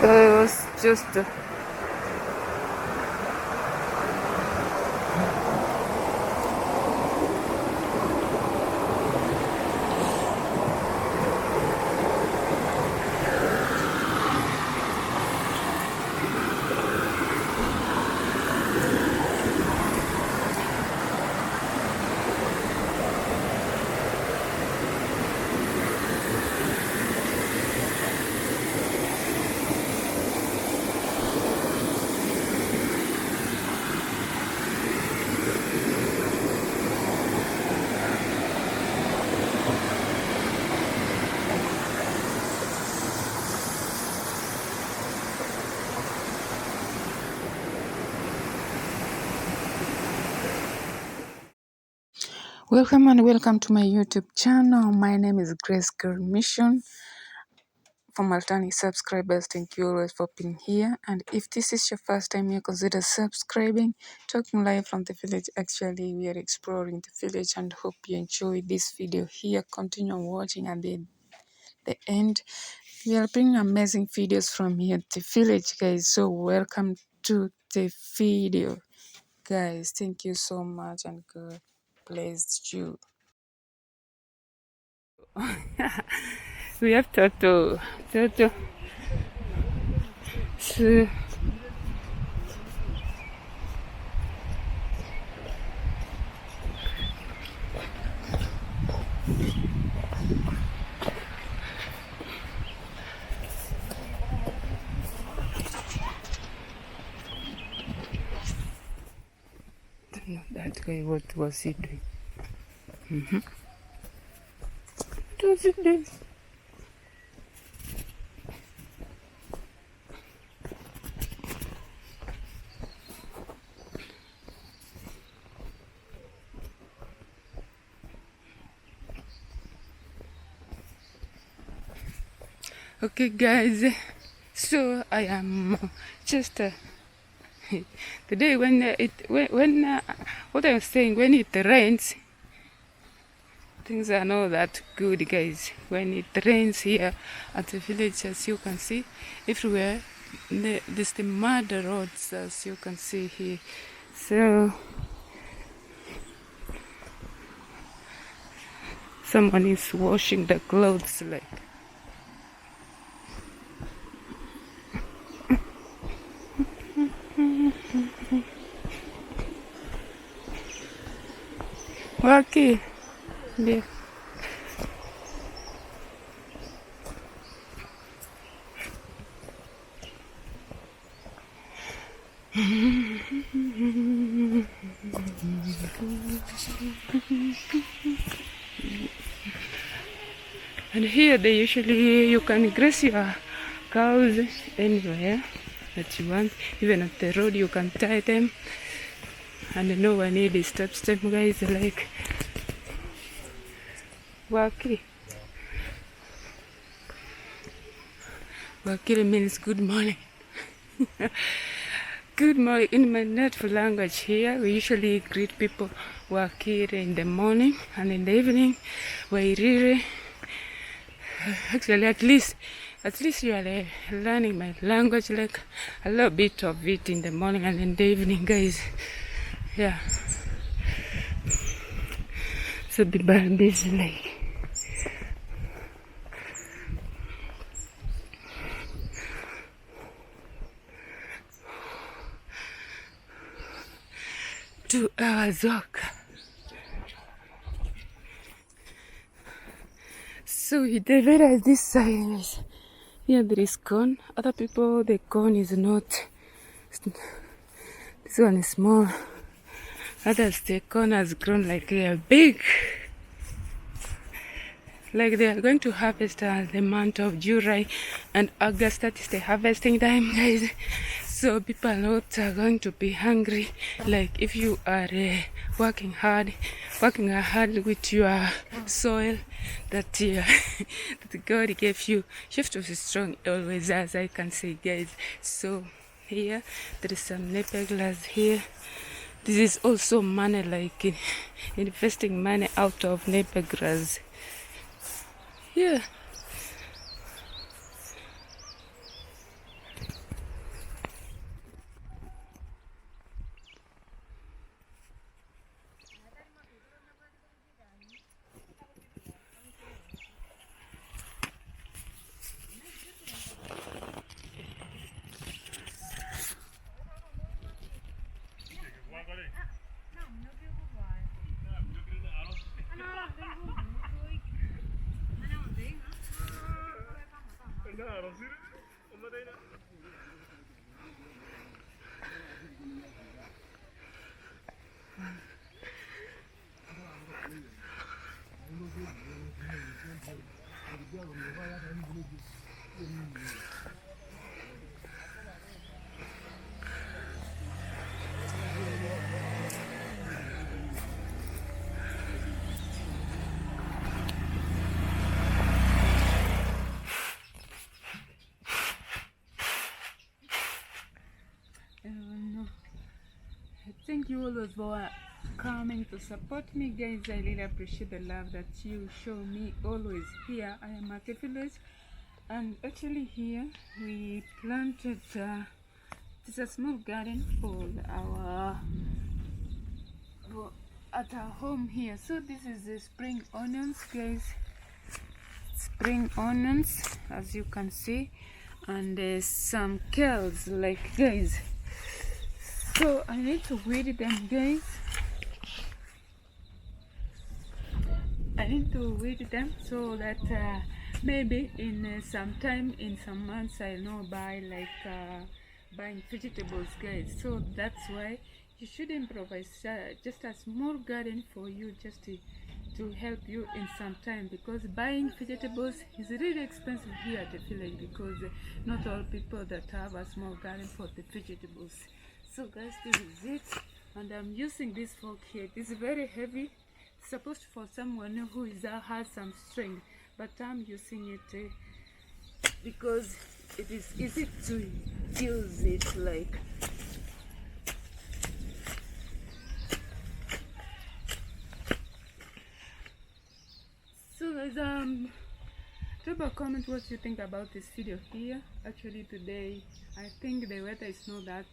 It was just welcome and welcome to my YouTube channel. My name is Grace Girl Mission. For my returning subscribers, thank you always for being here. And if this is your first time here, consider subscribing. Talking live from the village. Actually, we are exploring the village and hope you enjoy this video here. Continue watching and the end. We are bringing amazing videos from here, the village, guys. So welcome to the video, guys. Thank you so much and God bless you. We have Toto. Toto. So, that guy, what was he doing? What was he doing? Okay, guys. So I am just today when what I was saying, when it rains, things are not that good, guys. When it rains here at the village, as you can see, everywhere there's the mud roads, as you can see here. So someone is washing the clothes, like. Waki, yeah. And here they usually, you can graze your cows anywhere that you want. Even at the road you can tie them and no one really disturbs them, guys. Like Waki. Waki means good morning. Good morning. In my native language here, we usually greet people Wakire in the morning and in the evening. Wairire. Actually, at least you are learning my language, like a little bit of it in the morning and in the evening, guys. Yeah. So be busy, like. Two hours walk. So he divided this side. Here there is corn. Other people, the corn is not. This one is small. Others, the corn has grown like they are big. Like they are going to harvest the month of July and August. That is the harvesting time, guys. So people are not going to be hungry. Like if you are working hard with your soil that that God gave you, you have to be strong always, as I can say, guys. So here there is some nipple glass here. This is also money, like investing money out of nipple grass. Yeah. Thank you always for coming to support me, guys. I really appreciate the love that you show me always. Here I am at the village, and actually here we planted it's a small garden at our home here. So this is the spring onions, guys. Spring onions, as you can see, and some kales, like, guys. So I need to weed them, guys. I need to weed them so that maybe in some time, in some months, I'll know buying vegetables, guys. So that's why you should improvise just a small garden for you, just to help you in some time, because buying vegetables is really expensive here at the village, because not all people that have a small garden for the vegetables. So guys, this is it, and I'm using this fork here. It's very heavy. It's supposed for someone who has some strength, but I'm using it because it is easy to use it. Like, so guys, drop a comment what you think about this video here. Actually today I think the weather is not that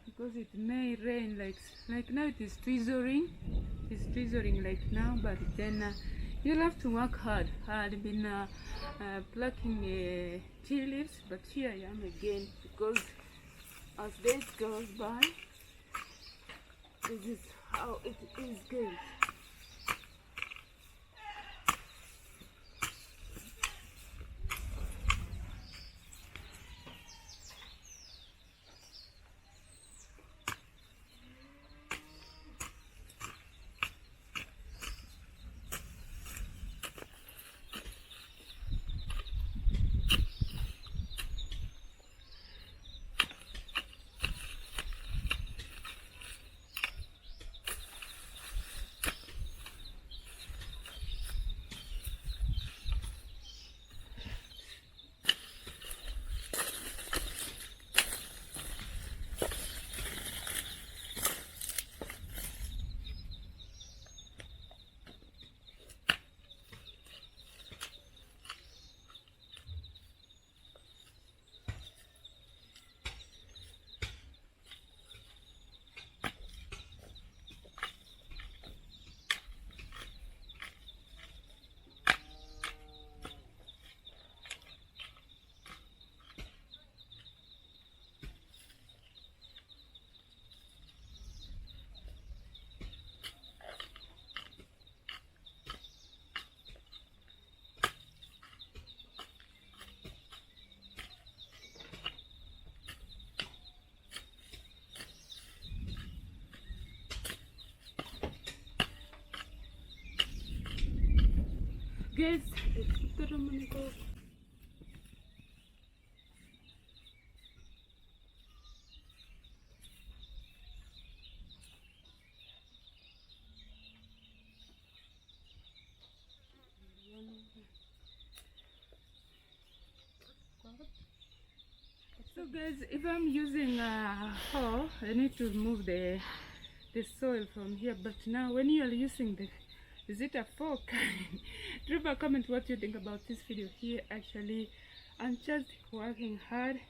because it may rain, like now it is drizzling. It's drizzling like now, but then you'll have to work hard. I've been plucking tea leaves, but here I am again, because as days goes by, this is how it is, guys. Guys, so guys, if I'm using a hoe, I need to remove the soil from here. But now when you are using is it a fork? Drop a comment what you think about this video here. Actually, I'm just working hard,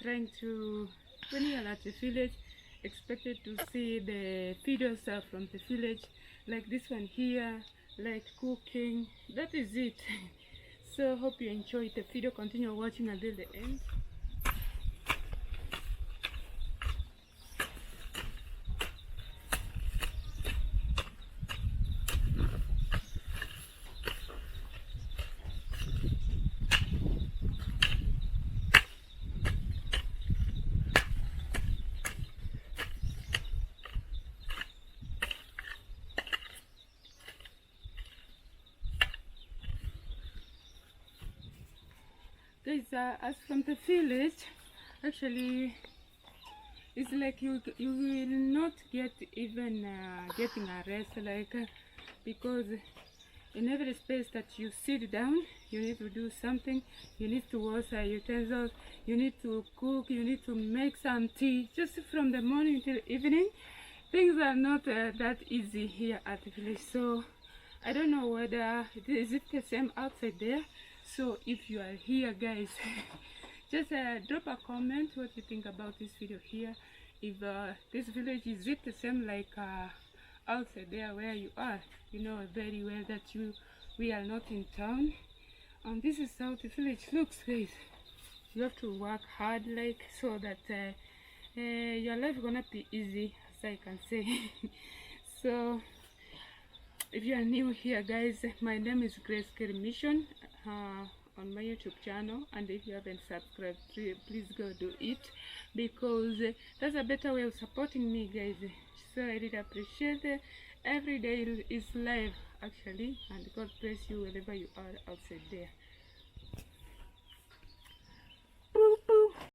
trying to, when you are at the village, expected to see the videos from the village, like this one here, like cooking. That is it. So hope you enjoyed the video. Continue watching until the end. Guys, as from the village, actually, it's like you will not get even getting a rest, like because in every space that you sit down, you need to do something. You need to wash utensils, you need to cook, you need to make some tea. Just from the morning till evening, things are not that easy here at the village. So I don't know whether is it the same outside there. So if you are here, guys, just drop a comment what you think about this video here. If this village, is it the same like outside there where you are? You know very well that we are not in town. This is how the village looks, guys. You have to work hard, like, so that your life gonna be easy, as I can say. So if you are new here, guys, my name is Grace Mission on my YouTube channel, and if you haven't subscribed, please go do it, because that's a better way of supporting me, guys. So I really appreciate it. Every day is live, actually, and God bless you wherever you are outside there.